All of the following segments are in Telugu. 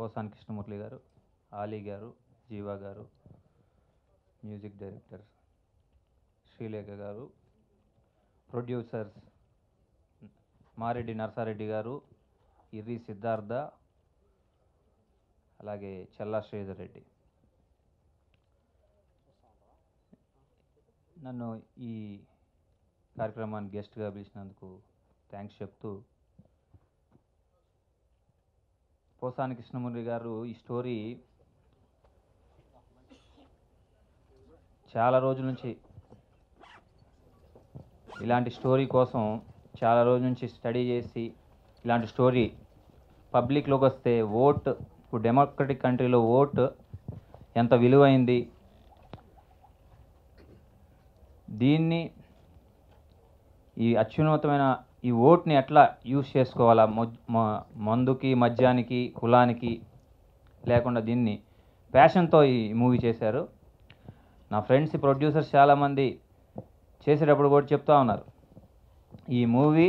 పోసాని కృష్ణమూర్తి గారు, ఆలీ గారు, జీవా గారు, మ్యూజిక్ డైరెక్టర్ శ్రీలేఖ గారు, ప్రొడ్యూసర్స్ మారెడ్డి నరసారెడ్డి గారు, ఇర్రి సిద్ధార్థ, అలాగే చెల్లా శ్రీధర్ రెడ్డి. నన్ను ఈ కార్యక్రమానికి గెస్ట్గా పిలిచినందుకు థ్యాంక్స్ చెప్తూ, పోసాని కృష్ణమూర్తి గారు ఈ స్టోరీ చాలా రోజుల నుంచి, ఇలాంటి స్టోరీ కోసం చాలా రోజుల నుంచి స్టడీ చేసి, ఇలాంటి స్టోరీ పబ్లిక్లోకి వస్తే ఓట్, ఇప్పుడు డెమోక్రటిక్ కంట్రీలో ఓట్ ఎంత విలువైంది, దీన్ని ఈ అత్యున్నతమైన ఈ ఓట్ని ఎట్లా యూజ్ చేసుకోవాలా, మందుకి, మద్యానికి, కులానికి లేకుండా దీన్ని ప్యాషన్తో ఈ మూవీ చేశారు. నా ఫ్రెండ్స్ ప్రొడ్యూసర్స్ చాలామంది చేసేటప్పుడు కూడా చెప్తా ఉన్నారు, ఈ మూవీ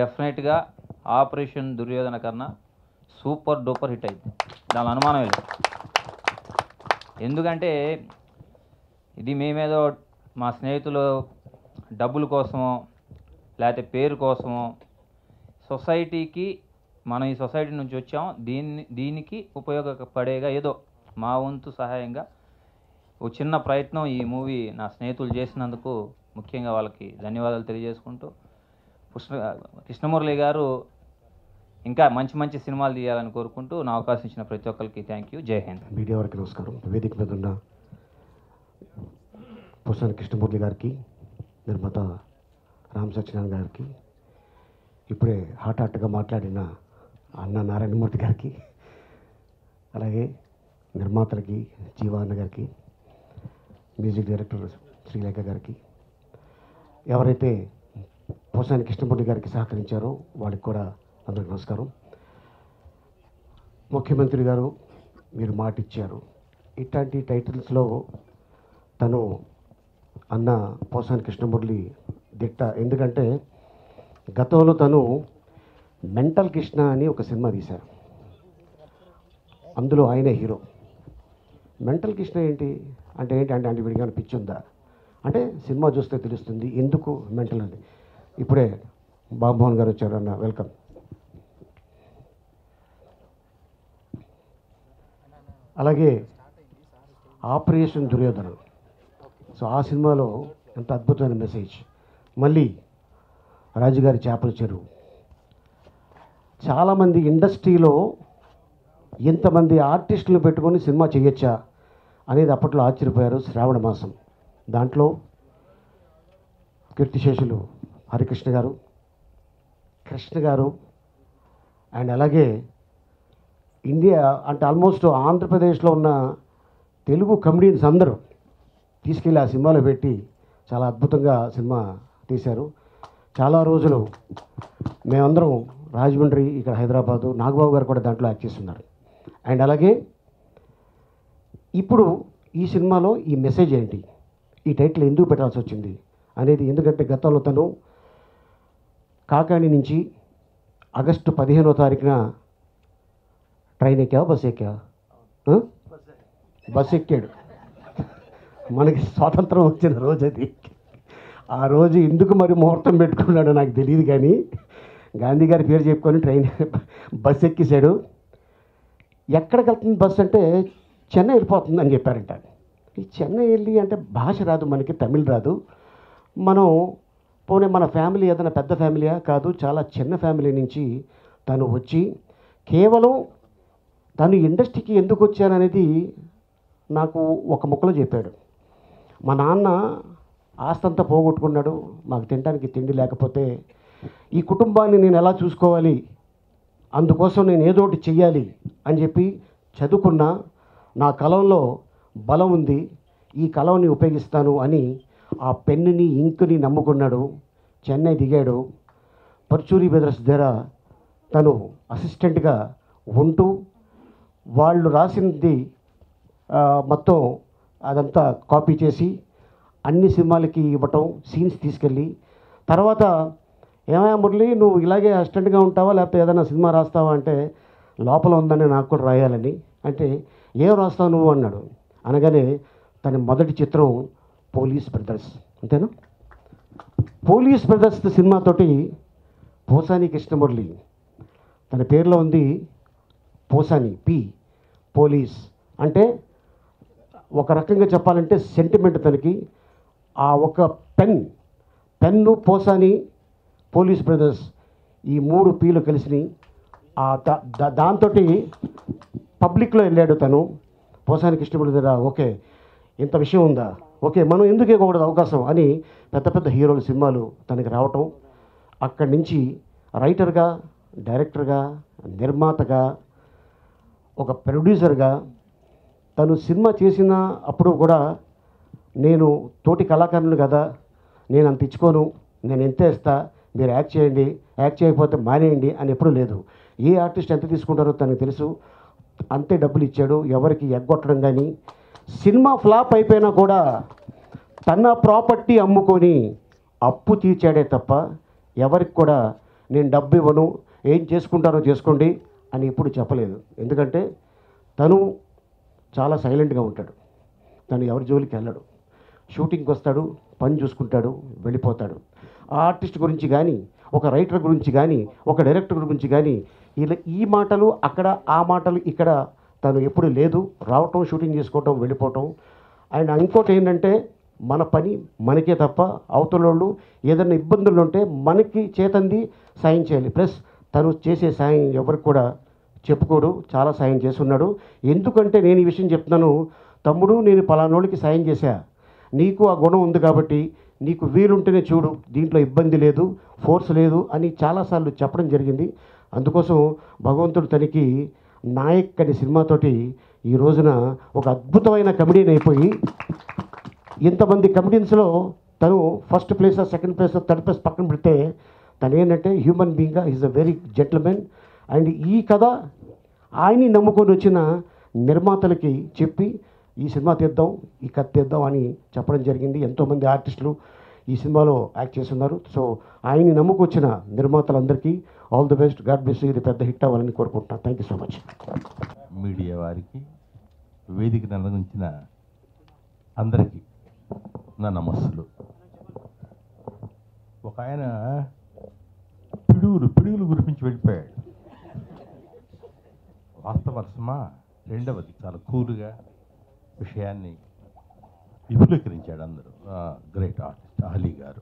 డెఫినెట్గా ఆపరేషన్ దుర్యోధన కన్నా సూపర్ డూపర్ హిట్ అయింది, దాని అనుమానం లేదు. ఎందుకంటే ఇది మేమేదో మా స్నేహితులు డబ్బుల కోసమో లేకపోతే పేరు కోసమో, సొసైటీకి మనం ఈ సొసైటీ నుంచి వచ్చాం, దీనికి ఉపయోగపడేగా ఏదో మా వంతు సహాయంగా ఒక చిన్న ప్రయత్నం ఈ మూవీ నా స్నేహితులు చేసినందుకు ముఖ్యంగా వాళ్ళకి ధన్యవాదాలు తెలియజేసుకుంటూ, కృష్ణమురళి గారు ఇంకా మంచి మంచి సినిమాలు తీయాలని కోరుకుంటూ నా అవకాశం ఇచ్చిన ప్రతి ఒక్కరికి థ్యాంక్ యూ. జై హింద్. మీడియా వారికి నమస్కారం. వేదిక మీద ఉన్న పోసాని కృష్ణమూర్తి గారికి, నిర్మాత రామ్ సత్యనారాయణ గారికి, ఇప్పుడే హాట్గా మాట్లాడిన అన్న నారాయణమూర్తి గారికి, అలాగే నిర్మాతలకి జీవా అన్న గారికి, మ్యూజిక్ డైరెక్టర్ శ్రీలేఖ గారికి, ఎవరైతే పోసాని కృష్ణమూర్తి గారికి సహకరించారో వాళ్ళకి కూడా అందరికీ నమస్కారం. ముఖ్యమంత్రి గారు మీరు మాట ఇచ్చారు, ఇట్లాంటి టైటిల్స్లో తను అన్న పోసాని కృష్ణమూర్తి దిట్ట. ఎందుకంటే గతంలో తను మెంటల్ కృష్ణ అని ఒక సినిమా తీశారు, అందులో ఆయనే హీరో. మెంటల్ కృష్ణ ఏంటి అంటే అంటే వీడికి ఏమైనా పిచ్చి ఉందా అంటే సినిమా చూస్తే తెలుస్తుంది ఎందుకు మెంటల్ అని. ఇప్పుడే బాబుమోహన్ గారు వచ్చారు అన్న, వెల్కమ్. అలాగే ఆపరేషన్ దుర్యోధన, సో ఆ సినిమాలో ఎంత అద్భుతమైన మెసేజ్. మళ్ళీ రాజుగారి చేపల చెరువు. చాలామంది ఇండస్ట్రీలో ఇంతమంది ఆర్టిస్టులు పెట్టుకొని సినిమా చేయొచ్చా అనేది అప్పట్లో ఆశ్చర్యపోయారు. శ్రావణ మాసం, దాంట్లో కీర్తిశేషులు హరికృష్ణ గారు, కృష్ణ గారు, అండ్ అలాగే ఇండియా అంటే ఆల్మోస్ట్ ఆంధ్రప్రదేశ్లో ఉన్న తెలుగు కమెడియన్స్ అందరూ తీసుకెళ్ళి ఆ సినిమాలో పెట్టి చాలా అద్భుతంగా సినిమా తీశారు. చాలా రోజులు మేమందరం రాజమండ్రి, ఇక్కడ హైదరాబాదు, నాగబాబు గారు కూడా దాంట్లో యాక్ట్ చేస్తున్నారు. అండ్ అలాగే ఇప్పుడు ఈ సినిమాలో ఈ మెసేజ్ ఏంటి, ఈ టైటిల్ ఎందుకు పెట్టాల్సి వచ్చింది అనేది. ఎందుకంటే గతంలో తను కాకాని నుంచి ఆగస్టు 15వ తారీఖున ట్రైన్ ఎక్కా, బస్ ఎక్కా, బస్ ఎక్కాడు. మనకి స్వాతంత్రం వచ్చిన రోజు అది. ఆ రోజు ఎందుకు మరి ముహూర్తం పెట్టుకున్నాడో నాకు తెలియదు, కానీ గాంధీ గారి పేరు చెప్పుకొని ట్రైన్ బస్ ఎక్కేశాడు. ఎక్కడికి వెళ్తుంది బస్సు అంటే చెన్నై వెళ్ళిపోతుంది అని చెప్పారంట. ఈ చెన్నై వెళ్ళి అంటే భాష రాదు మనకి, తమిళ్ రాదు. మనం పోనీ మన ఫ్యామిలీ ఏదైనా పెద్ద ఫ్యామిలీయా కాదు, చాలా చిన్న ఫ్యామిలీ నుంచి తను వచ్చి కేవలం తను ఇండస్ట్రీకి ఎందుకు వచ్చాననేది నాకు ఒక ముక్కలో చెప్పాడు. మా నాన్న ఆస్తంతా పోగొట్టుకున్నాడు, మాకు తినడానికి తిండి లేకపోతే ఈ కుటుంబాన్ని నేను ఎలా చూసుకోవాలి, అందుకోసం నేను ఏదో ఒకటి చెయ్యాలి అని చెప్పి చదువుకున్నా, నా కలంలో బలం ఉంది, ఈ కలంని ఉపయోగిస్తాను అని ఆ పెన్నుని ఇంకుని నమ్ముకున్నాడు. చెన్నై దిగాడు. పర్చూరి బ్రదర్స్ దగ్గర తను అసిస్టెంట్గా ఉంటూ వాళ్ళు రాసింది మొత్తం అదంతా కాపీ చేసి అన్ని సినిమాలకి ఇవ్వటం, సీన్స్ తీసుకెళ్ళి. తర్వాత ఏమయ్యా మురళి, నువ్వు ఇలాగే అసిస్టెంట్గా ఉంటావా లేకపోతే ఏదైనా సినిమా రాస్తావా అంటే, లోపల ఉందని నాకు కూడా రాయాలని. అంటే ఏం రాస్తావు నువ్వు అన్నాడు. అనగానే తన మొదటి చిత్రం పోలీస్ బ్రదర్స్, అంతేనా? పోలీస్ బ్రదర్స్ సినిమాతోటి పోసాని కృష్ణమురళి, తన పేరులో ఉంది పోసాని, పోలీస్ అంటే ఒక రకంగా చెప్పాలంటే సెంటిమెంట్ తనకి. ఆ ఒక పెన్ను పోసాని పోలీస్ బ్రదర్స్ ఈ 3 పీలు కలిసి దాంతో పబ్లిక్లో వెళ్ళాడు తను. పోసాని కృష్ణమురళి దగ్గర ఓకే ఇంత విషయం ఉందా, ఓకే మనం ఎందుకు ఇవ్వకూడదు అవకాశం అని పెద్ద పెద్ద హీరోల సినిమాలు తనకి రావటం. అక్కడి నుంచి రైటర్గా, డైరెక్టర్గా, నిర్మాతగా, ఒక ప్రొడ్యూసర్గా తను సినిమా చేసిన అప్పుడు కూడా నేను తోటి కళాకారులు కదా, నేను అంత ఇచ్చుకోను, నేను ఎంత ఇస్తా, మీరు యాక్ట్ చేయండి, యాక్ట్ చేయకపోతే మానేయండి అని ఎప్పుడూ లేదు. ఏ ఆర్టిస్ట్ ఎంత తీసుకుంటారో తనకు తెలుసు, అంతే డబ్బులు ఇచ్చాడు. ఎవరికి ఎగ్గొట్టడం కానీ, సినిమా ఫ్లాప్ అయిపోయినా కూడా తన ప్రాపర్టీ అమ్ముకొని అప్పు తీర్చాడే తప్ప ఎవరికి కూడా నేను డబ్బు ఇవ్వను, ఏం చేసుకుంటారో చేసుకోండి అని ఎప్పుడు చెప్పలేదు. ఎందుకంటే తను చాలా సైలెంట్గా ఉంటాడు. తను ఎవరి జోలికి వెళ్ళడు, షూటింగ్కి వస్తాడు, పని చూసుకుంటాడు, వెళ్ళిపోతాడు. ఆ ఆర్టిస్ట్ గురించి కానీ, ఒక రైటర్ గురించి కానీ, ఒక డైరెక్టర్ గురించి కానీ ఇలా ఈ మాటలు అక్కడ, ఆ మాటలు ఇక్కడ తను ఎప్పుడు లేదు. రావటం, షూటింగ్ చేసుకోవటం, వెళ్ళిపోవటం. అండ్ ఇంకోటి ఏంటంటే మన పని మనకే తప్ప అవతల వాళ్ళు ఏదైనా ఇబ్బందులు ఉంటే మనకి చేతంది సాయం చేయాలి. ప్లస్ తను చేసే సాయం ఎవరికి కూడా చెప్పుకోడు, చాలా సాయం చేస్తున్నాడు. ఎందుకంటే నేను ఈ విషయం చెప్తున్నాను, తమ్ముడు నేను పలానోళ్ళకి సాయం చేశా, నీకు ఆ గుణం ఉంది కాబట్టి నీకు వీలుంటేనే చూడు, దీంట్లో ఇబ్బంది లేదు, ఫోర్స్ లేదు అని చాలాసార్లు చెప్పడం జరిగింది. అందుకోసం భగవంతుడు తనకి నాయక్ అనే సినిమాతోటి ఈ రోజున ఒక అద్భుతమైన కమెడియన్ అయిపోయి, ఇంతమంది కమెడియన్స్లో తను first place, second place, third place పక్కన పెడితే తను ఏంటంటే హ్యూమన్ బీయింగ్గా is a very gentlemen. And ఈ కథ ఆయన్ని నమ్ముకొని వచ్చిన నిర్మాతలకి చెప్పి ఈ సినిమా తీద్దాం, ఈ కథ తీద్దాం అని చెప్పడం జరిగింది. ఎంతోమంది ఆర్టిస్టులు ఈ సినిమాలో యాక్ట్ చేస్తున్నారు. సో ఆయన్ని నమ్ముకొచ్చిన నిర్మాతలందరికీ all the best, God bless you. ఇది పెద్ద హిట్ అవ్వాలని కోరుకుంటున్నాను. Thank you so much. Media వారికి, వేదికను అలంకరించిన అందరికీ నా నమస్సులు. ఒక ఆయన పిడుగులు గురిపించి వెళ్ళిపోయాడు. వాస్తవమా? రెండవది చాలా కూల్గా విషయాన్ని విపులీకరించాడు అందరూ. గ్రేట్ ఆర్టిస్ట్ అహలీ గారు.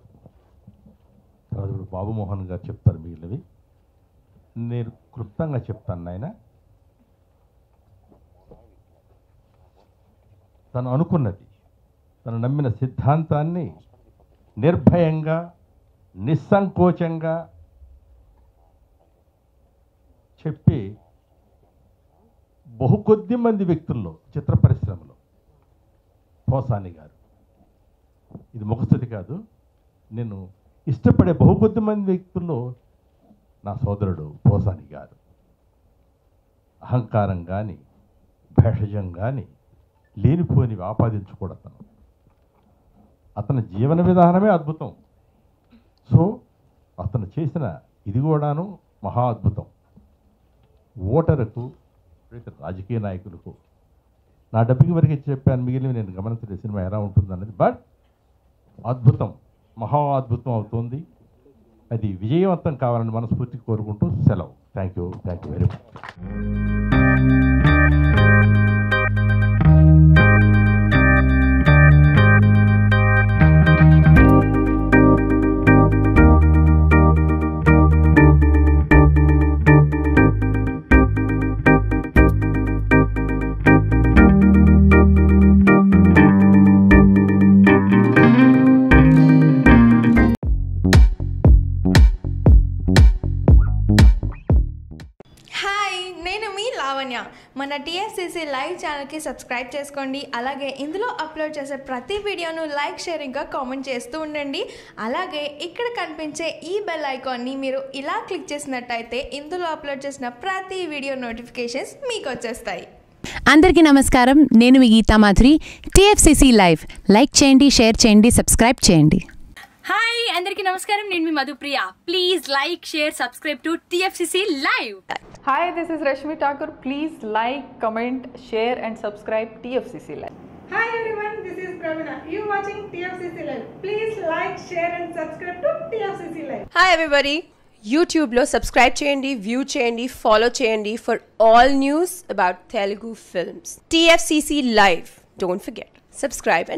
తర్వాత ఇప్పుడు బాబుమోహన్ గారు చెప్తారు మిగిలినవి. నేను క్లుప్తంగా చెప్తాను. ఆయన తను అనుకున్నది, తను నమ్మిన సిద్ధాంతాన్ని నిర్భయంగా, నిస్సంకోచంగా చెప్పి బహుకొద్ది మంది వ్యక్తుల్లో చిత్ర పరిశ్రమలో పోసాని గారు, ఇది ముఖస్థుతి కాదు, నేను ఇష్టపడే బహుకొద్ది మంది వ్యక్తుల్లో నా సోదరుడు పోసాని గారు. అహంకారం కానీ, భేషజం కానీ లేనిపోనివి ఆపాదించకూడదు. అతని జీవన విధానమే అద్భుతం. సో అతను చేసిన ఇది కూడాను మహా అద్భుతం. ఓటరుకు, రాజకీయ నాయకులకు నా డబ్బింగ్ వరకు చెప్పాను, మిగిలిన నేను గమనించలేదు సినిమా ఎలా ఉంటుందన్నది. బట్ అద్భుతం, మహా అద్భుతం అవుతుంది. అది విజయవంతం కావాలని మనస్ఫూర్తిగా కోరుకుంటూ సెలవు. Thank you very much. మన టీఎఫ్సీసీ లైవ్ ఛానల్కి సబ్స్క్రైబ్ చేసుకోండి. అలాగే ఇందులో అప్లోడ్ చేసే ప్రతి వీడియోను లైక్, షేర్ ఇంకా కామెంట్ చేస్తూ ఉండండి. అలాగే ఇక్కడ కనిపించే ఈ బెల్ ఐకాన్ని మీరు ఇలా క్లిక్ చేసినట్టయితే ఇందులో అప్లోడ్ చేసిన ప్రతి వీడియో నోటిఫికేషన్స్ మీకు వచ్చేస్తాయి. అందరికీ నమస్కారం, నేను మీ Geetha Madhuri. TFCC live like చేయండి, షేర్ చేయండి, సబ్స్క్రైబ్ చేయండి. హాయ్ అందరికీ నమస్కారం, నేను మీ Madhupriya. Please like, share, subscribe to TFCC Live. Hi, this is Rashmi Thakur. Please like, comment, share and subscribe TFCC Live. Hi everyone, this is Pravina. You watching TFCC Live. Please like, share and subscribe to TFCC Live. Hi everybody, యూట్యూబ్లో సబ్స్క్రైబ్ చేయండి, వ్యూ చేయండి, ఫాలో చేయండి for all news about Telugu films. TFCC Live. Don't forget, subscribe and